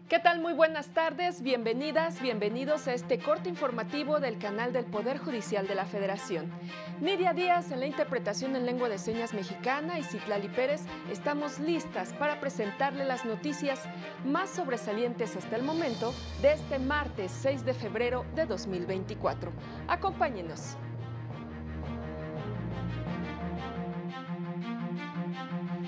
¿Qué tal? Muy buenas tardes, bienvenidas, bienvenidos a este corte informativo del canal del Poder Judicial de la Federación. Nidia Díaz en la interpretación en lengua de señas mexicana y Citlali Pérez estamos listas para presentarle las noticias más sobresalientes hasta el momento de este martes 6 de febrero de 2024. Acompáñenos.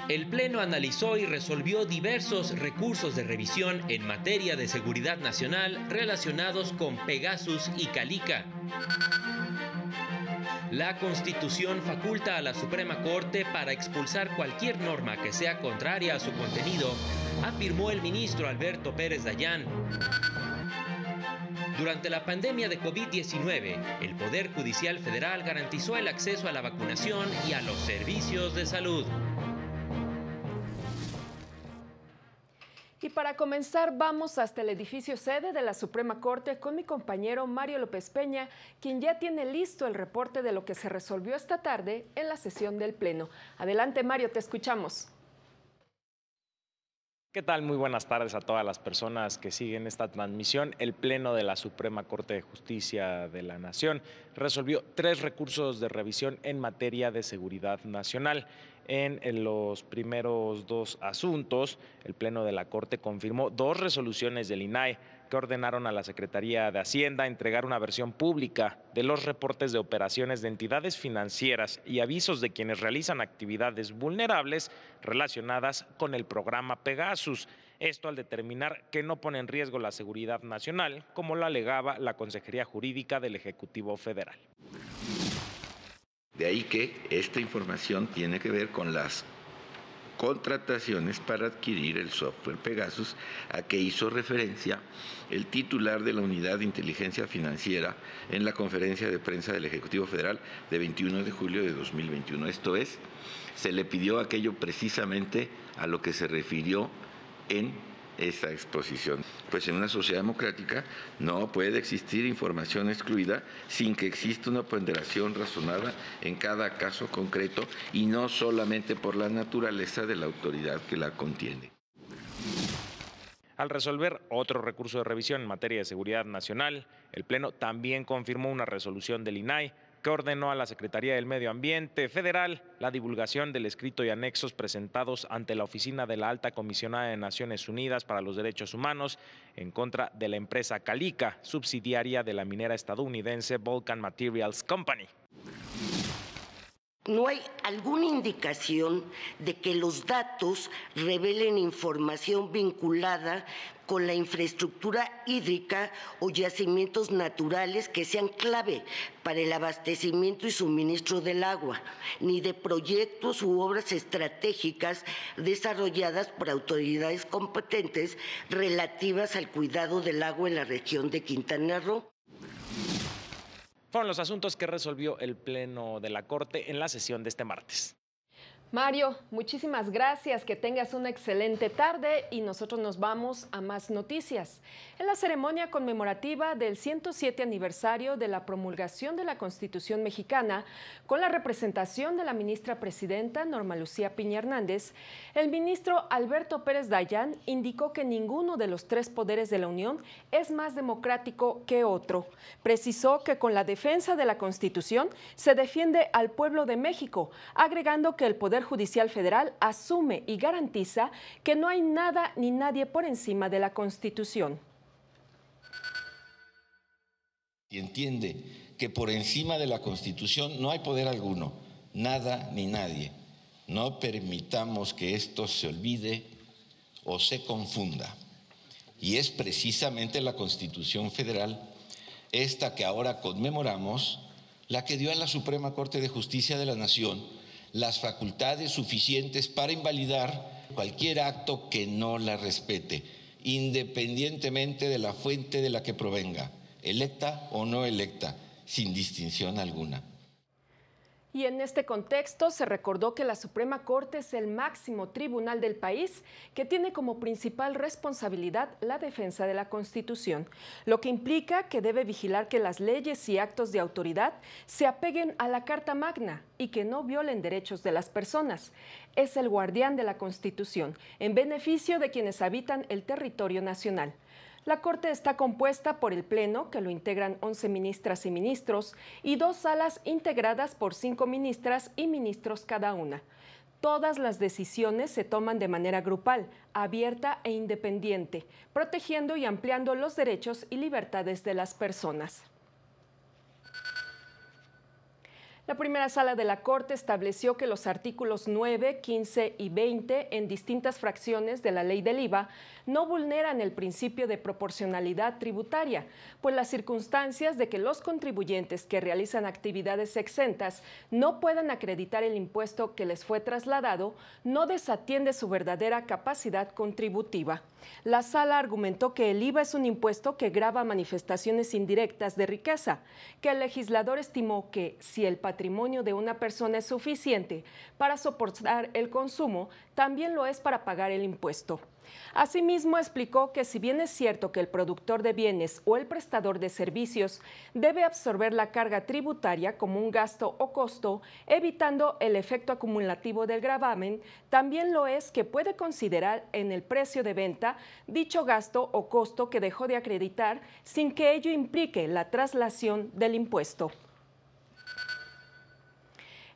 El Pleno analizó y resolvió diversos recursos de revisión en materia de seguridad nacional relacionados con Pegasus y Calica. La Constitución faculta a la Suprema Corte para expulsar cualquier norma que sea contraria a su contenido, afirmó el ministro Alberto Pérez Dayán. Durante la pandemia de COVID-19, el Poder Judicial Federal garantizó el acceso a la vacunación y a los servicios de salud. Y para comenzar, vamos hasta el edificio sede de la Suprema Corte con mi compañero Mario López Peña, quien ya tiene listo el reporte de lo que se resolvió esta tarde en la sesión del Pleno. Adelante, Mario, te escuchamos. ¿Qué tal? Muy buenas tardes a todas las personas que siguen esta transmisión. El Pleno de la Suprema Corte de Justicia de la Nación resolvió 3 recursos de revisión en materia de seguridad nacional. En los primeros 2 asuntos, el Pleno de la Corte confirmó 2 resoluciones del INAI que ordenaron a la Secretaría de Hacienda entregar una versión pública de los reportes de operaciones de entidades financieras y avisos de quienes realizan actividades vulnerables relacionadas con el programa Pegasus. Esto al determinar que no pone en riesgo la seguridad nacional, como lo alegaba la Consejería Jurídica del Ejecutivo Federal. De ahí que esta información tiene que ver con las contrataciones para adquirir el software Pegasus, a que hizo referencia el titular de la Unidad de Inteligencia Financiera en la conferencia de prensa del Ejecutivo Federal de 21 de julio de 2021. Esto es, se le pidió aquello precisamente a lo que se refirió en esa exposición. Pues en una sociedad democrática no puede existir información excluida sin que exista una ponderación razonada en cada caso concreto y no solamente por la naturaleza de la autoridad que la contiene. Al resolver otro recurso de revisión en materia de seguridad nacional, el Pleno también confirmó una resolución del INAI que ordenó a la Secretaría del Medio Ambiente Federal la divulgación del escrito y anexos presentados ante la Oficina de la Alta Comisionada de Naciones Unidas para los Derechos Humanos en contra de la empresa Calica, subsidiaria de la minera estadounidense Vulcan Materials Company. No hay alguna indicación de que los datos revelen información vinculada con la infraestructura hídrica o yacimientos naturales que sean clave para el abastecimiento y suministro del agua, ni de proyectos u obras estratégicas desarrolladas por autoridades competentes relativas al cuidado del agua en la región de Quintana Roo. Fueron los asuntos que resolvió el Pleno de la Corte en la sesión de este martes. Mario, muchísimas gracias, que tengas una excelente tarde y nosotros nos vamos a más noticias. En la ceremonia conmemorativa del 107 aniversario de la promulgación de la Constitución mexicana, con la representación de la ministra presidenta Norma Lucía Piña Hernández, el ministro Alberto Pérez Dayán indicó que ninguno de los 3 poderes de la Unión es más democrático que otro. Precisó que con la defensa de la Constitución se defiende al pueblo de México, agregando que el Poder Judicial Federal asume y garantiza que no hay nada ni nadie por encima de la Constitución. Y entiende que por encima de la Constitución no hay poder alguno, nada ni nadie. No permitamos que esto se olvide o se confunda. Y es precisamente la Constitución Federal, esta que ahora conmemoramos, la que dio a la Suprema Corte de Justicia de la Nación las facultades suficientes para invalidar cualquier acto que no la respete, independientemente de la fuente de la que provenga, electa o no electa, sin distinción alguna. Y en este contexto se recordó que la Suprema Corte es el máximo tribunal del país que tiene como principal responsabilidad la defensa de la Constitución, lo que implica que debe vigilar que las leyes y actos de autoridad se apeguen a la Carta Magna y que no violen derechos de las personas. Es el guardián de la Constitución, en beneficio de quienes habitan el territorio nacional. La Corte está compuesta por el Pleno, que lo integran 11 ministras y ministros, y 2 salas integradas por 5 ministras y ministros cada una. Todas las decisiones se toman de manera grupal, abierta e independiente, protegiendo y ampliando los derechos y libertades de las personas. La primera sala de la Corte estableció que los artículos 9, 15 y 20 en distintas fracciones de la ley del IVA no vulneran el principio de proporcionalidad tributaria, pues las circunstancias de que los contribuyentes que realizan actividades exentas no puedan acreditar el impuesto que les fue trasladado no desatiende su verdadera capacidad contributiva. La sala argumentó que el IVA es un impuesto que grava manifestaciones indirectas de riqueza, que el legislador estimó que si el patrimonio de una persona es suficiente para soportar el consumo, también lo es para pagar el impuesto. Asimismo, explicó que si bien es cierto que el productor de bienes o el prestador de servicios debe absorber la carga tributaria como un gasto o costo, evitando el efecto acumulativo del gravamen, también lo es que puede considerar en el precio de venta dicho gasto o costo que dejó de acreditar sin que ello implique la traslación del impuesto.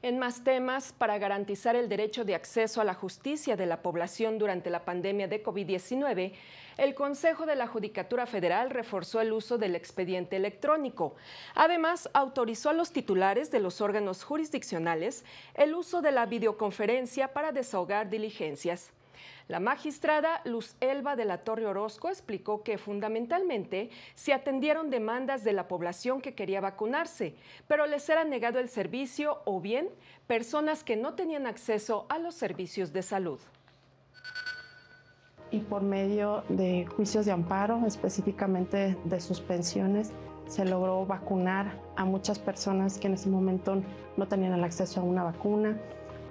En más temas, para garantizar el derecho de acceso a la justicia de la población durante la pandemia de COVID-19, el Consejo de la Judicatura Federal reforzó el uso del expediente electrónico. Además, autorizó a los titulares de los órganos jurisdiccionales el uso de la videoconferencia para desahogar diligencias. La magistrada Luz Elba de la Torre Orozco explicó que fundamentalmente se atendieron demandas de la población que quería vacunarse, pero les era negado el servicio o bien personas que no tenían acceso a los servicios de salud. Y por medio de juicios de amparo, específicamente de suspensiones, se logró vacunar a muchas personas que en ese momento no tenían el acceso a una vacuna,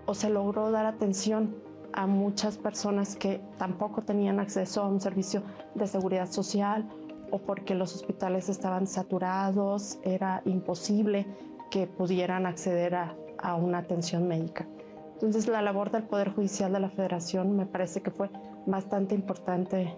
o se logró dar atención a muchas personas que tampoco tenían acceso a un servicio de seguridad social o porque los hospitales estaban saturados, era imposible que pudieran acceder a una atención médica. Entonces, la labor del Poder Judicial de la Federación me parece que fue bastante importante.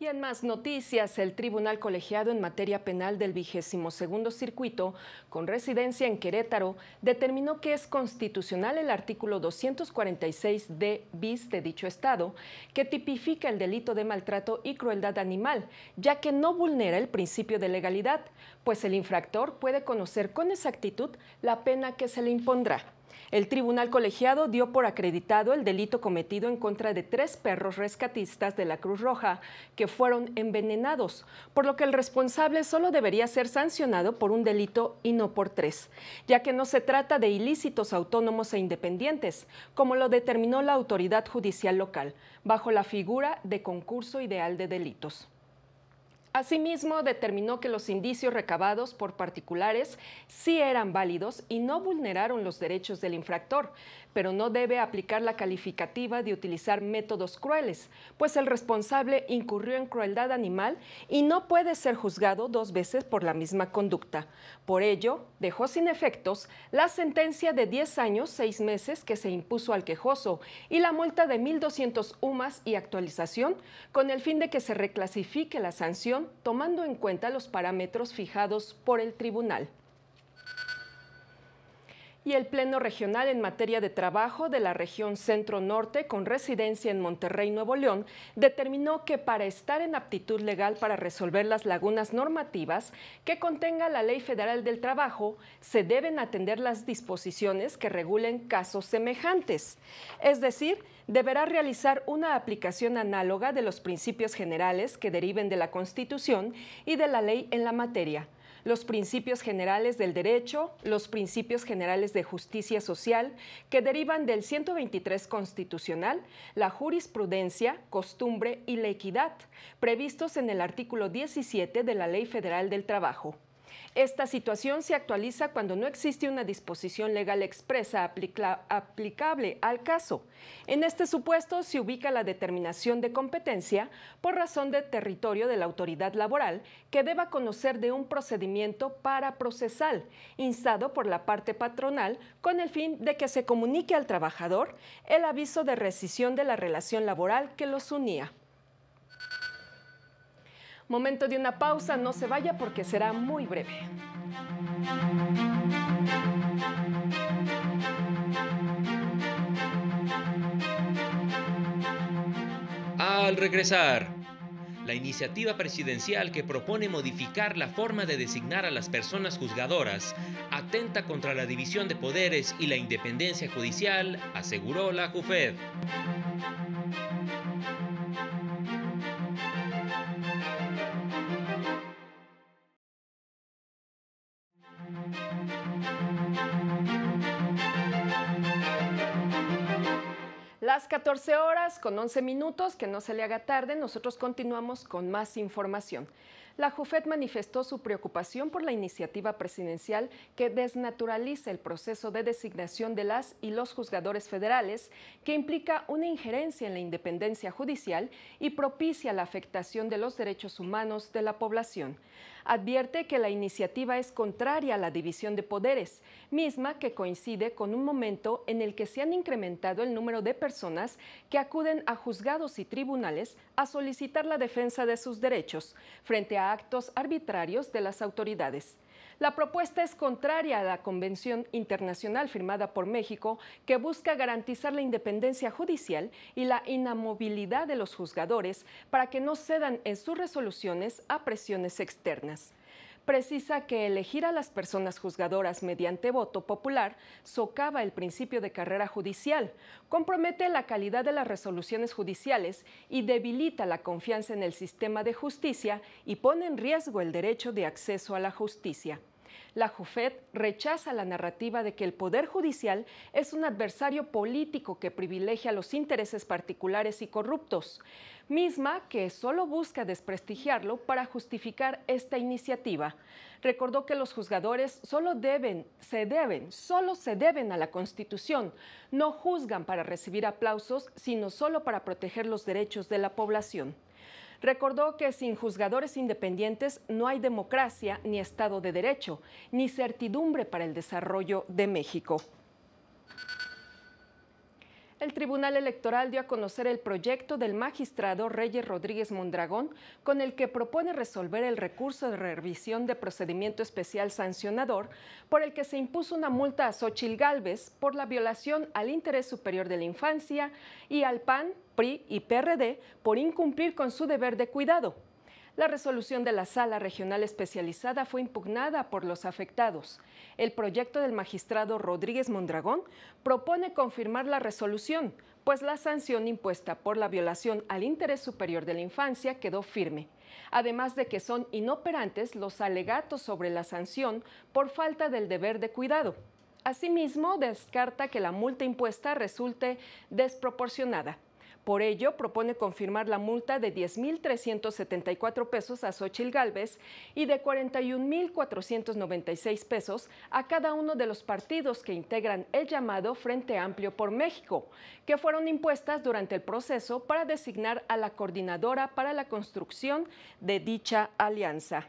Y en más noticias, el Tribunal Colegiado en Materia Penal del 22º Circuito, con residencia en Querétaro, determinó que es constitucional el artículo 246d bis de dicho estado, que tipifica el delito de maltrato y crueldad animal, ya que no vulnera el principio de legalidad, pues el infractor puede conocer con exactitud la pena que se le impondrá. El tribunal colegiado dio por acreditado el delito cometido en contra de 3 perros rescatistas de la Cruz Roja que fueron envenenados, por lo que el responsable solo debería ser sancionado por un delito y no por 3, ya que no se trata de ilícitos autónomos e independientes, como lo determinó la autoridad judicial local, bajo la figura de concurso ideal de delitos. Asimismo, determinó que los indicios recabados por particulares sí eran válidos y no vulneraron los derechos del infractor, pero no debe aplicar la calificativa de utilizar métodos crueles, pues el responsable incurrió en crueldad animal y no puede ser juzgado 2 veces por la misma conducta. Por ello, dejó sin efectos la sentencia de 10 años, 6 meses que se impuso al quejoso y la multa de 1.200 UMAS y actualización, con el fin de que se reclasifique la sanción tomando en cuenta los parámetros fijados por el tribunal. Y el Pleno Regional en materia de trabajo de la región Centro-Norte, con residencia en Monterrey, Nuevo León, determinó que para estar en aptitud legal para resolver las lagunas normativas que contenga la Ley Federal del Trabajo, se deben atender las disposiciones que regulen casos semejantes. Es decir, deberá realizar una aplicación análoga de los principios generales que deriven de la Constitución y de la ley en la materia, los principios generales del derecho, los principios generales de justicia social que derivan del 123 constitucional, la jurisprudencia, costumbre y la equidad, previstos en el artículo 17 de la Ley Federal del Trabajo. Esta situación se actualiza cuando no existe una disposición legal expresa aplicable al caso. En este supuesto se ubica la determinación de competencia por razón de territorio de la autoridad laboral que deba conocer de un procedimiento paraprocesal instado por la parte patronal con el fin de que se comunique al trabajador el aviso de rescisión de la relación laboral que los unía. Momento de una pausa, no se vaya porque será muy breve. Al regresar, la iniciativa presidencial que propone modificar la forma de designar a las personas juzgadoras atenta contra la división de poderes y la independencia judicial, aseguró la JUFED. Las 14 horas con 11 minutos, que no se le haga tarde, nosotros continuamos con más información. La JUFED manifestó su preocupación por la iniciativa presidencial que desnaturaliza el proceso de designación de las y los juzgadores federales, que implica una injerencia en la independencia judicial y propicia la afectación de los derechos humanos de la población. Advierte que la iniciativa es contraria a la división de poderes, misma que coincide con un momento en el que se han incrementado el número de personas que acuden a juzgados y tribunales a solicitar la defensa de sus derechos frente a actos arbitrarios de las autoridades. La propuesta es contraria a la Convención Internacional firmada por México, que busca garantizar la independencia judicial y la inamovilidad de los juzgadores para que no cedan en sus resoluciones a presiones externas. Precisa que elegir a las personas juzgadoras mediante voto popular socava el principio de carrera judicial, compromete la calidad de las resoluciones judiciales y debilita la confianza en el sistema de justicia y pone en riesgo el derecho de acceso a la justicia. La JUFED rechaza la narrativa de que el Poder Judicial es un adversario político que privilegia los intereses particulares y corruptos, misma que solo busca desprestigiarlo para justificar esta iniciativa. Recordó que los juzgadores solo se deben a la Constitución, no juzgan para recibir aplausos, sino solo para proteger los derechos de la población. Recordó que sin juzgadores independientes no hay democracia, ni Estado de Derecho, ni certidumbre para el desarrollo de México. El Tribunal Electoral dio a conocer el proyecto del magistrado Reyes Rodríguez Mondragón, con el que propone resolver el recurso de revisión de procedimiento especial sancionador, por el que se impuso una multa a Xóchitl Gálvez por la violación al interés superior de la infancia y al PAN, PRI y PRD por incumplir con su deber de cuidado. La resolución de la Sala Regional Especializada fue impugnada por los afectados. El proyecto del magistrado Rodríguez Mondragón propone confirmar la resolución, pues la sanción impuesta por la violación al interés superior de la infancia quedó firme, además de que son inoperantes los alegatos sobre la sanción por falta del deber de cuidado. Asimismo, descarta que la multa impuesta resulte desproporcionada. Por ello, propone confirmar la multa de 10,374 pesos a Xóchitl Gálvez y de 41,496 pesos a cada uno de los partidos que integran el llamado Frente Amplio por México, que fueron impuestas durante el proceso para designar a la coordinadora para la construcción de dicha alianza.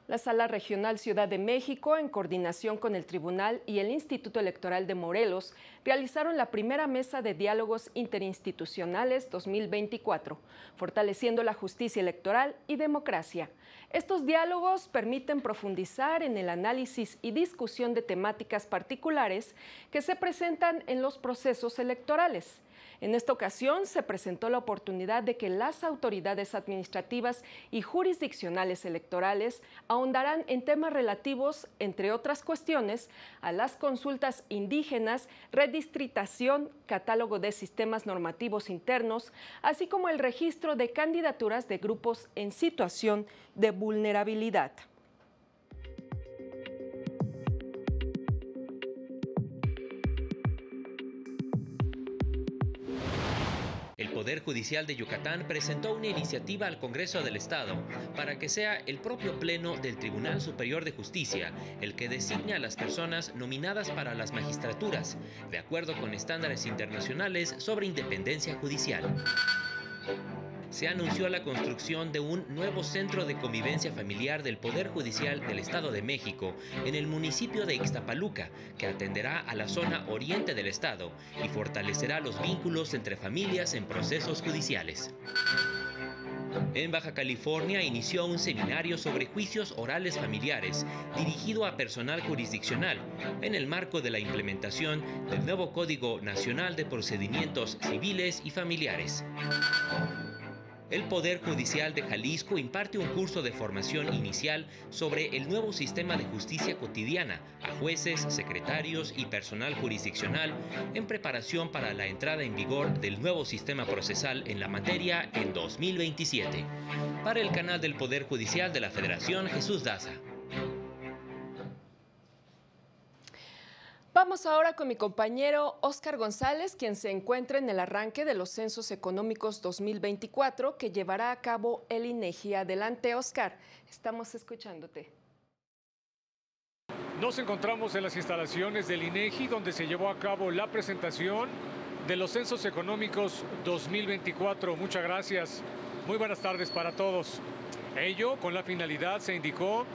La Sala Regional Ciudad de México, en coordinación con el Tribunal y el Instituto Electoral de Morelos, realizaron la primera mesa de diálogos interinstitucionales 2024, fortaleciendo la justicia electoral y democracia. Estos diálogos permiten profundizar en el análisis y discusión de temáticas particulares que se presentan en los procesos electorales. En esta ocasión se presentó la oportunidad de que las autoridades administrativas y jurisdiccionales electorales ahondarán en temas relativos, entre otras cuestiones, a las consultas indígenas, redistritación, catálogo de sistemas normativos internos, así como el registro de candidaturas de grupos en situación de vulnerabilidad. El Poder Judicial de Yucatán presentó una iniciativa al Congreso del Estado para que sea el propio Pleno del Tribunal Superior de Justicia el que designe a las personas nominadas para las magistraturas, de acuerdo con estándares internacionales sobre independencia judicial. Se anunció la construcción de un nuevo centro de convivencia familiar del Poder Judicial del Estado de México en el municipio de Ixtapaluca, que atenderá a la zona oriente del estado y fortalecerá los vínculos entre familias en procesos judiciales. En Baja California inició un seminario sobre juicios orales familiares dirigido a personal jurisdiccional en el marco de la implementación del nuevo Código Nacional de Procedimientos Civiles y Familiares. El Poder Judicial de Jalisco imparte un curso de formación inicial sobre el nuevo sistema de justicia cotidiana a jueces, secretarios y personal jurisdiccional en preparación para la entrada en vigor del nuevo sistema procesal en la materia en 2027. Para el canal del Poder Judicial de la Federación, Jesús Daza. Vamos ahora con mi compañero Óscar González, quien se encuentra en el arranque de los Censos Económicos 2024 que llevará a cabo el INEGI. Adelante, Óscar, estamos escuchándote. Nos encontramos en las instalaciones del INEGI, donde se llevó a cabo la presentación de los Censos Económicos 2024. Muchas gracias. Muy buenas tardes para todos. Ello con la finalidad, se indicó,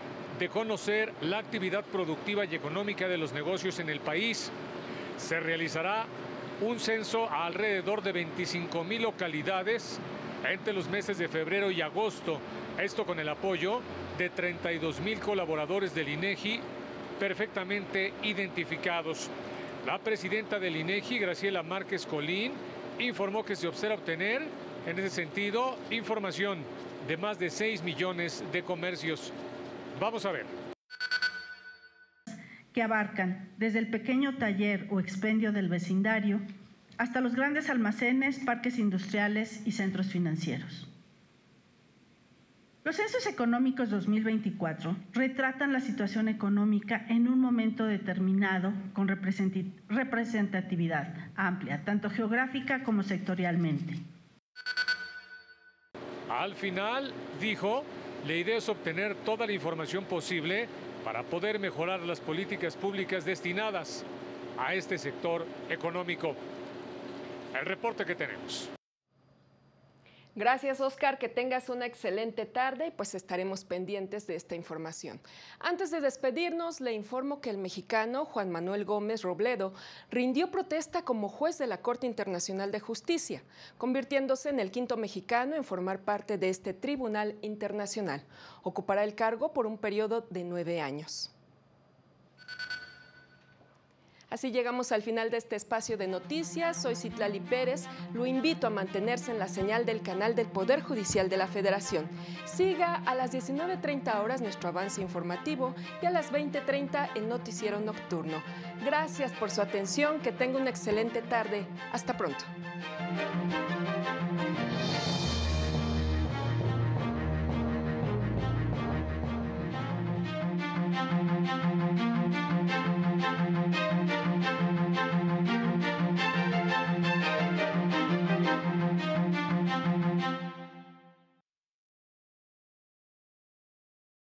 de conocer la actividad productiva y económica de los negocios en el país. Se realizará un censo a alrededor de 25,000 localidades entre los meses de febrero y agosto. Esto con el apoyo de 32,000 colaboradores del INEGI perfectamente identificados. La presidenta del INEGI, Graciela Márquez Colín, informó que se observa obtener, en ese sentido, información de más de 6 millones de comercios. Vamos a ver. Que abarcan desde el pequeño taller o expendio del vecindario hasta los grandes almacenes, parques industriales y centros financieros. Los Censos Económicos 2024 retratan la situación económica en un momento determinado con representatividad amplia, tanto geográfica como sectorialmente. Al final, dijo, la idea es obtener toda la información posible para poder mejorar las políticas públicas destinadas a este sector económico. El reporte que tenemos. Gracias, Óscar, que tengas una excelente tarde y pues estaremos pendientes de esta información. Antes de despedirnos, le informo que el mexicano Juan Manuel Gómez Robledo rindió protesta como juez de la Corte Internacional de Justicia, convirtiéndose en el quinto mexicano en formar parte de este tribunal internacional. Ocupará el cargo por un periodo de 9 años. Así llegamos al final de este espacio de noticias. Soy Citlali Pérez. Lo invito a mantenerse en la señal del canal del Poder Judicial de la Federación. Siga a las 19:30 horas nuestro avance informativo y a las 20:30 el noticiero nocturno. Gracias por su atención. Que tenga una excelente tarde. Hasta pronto.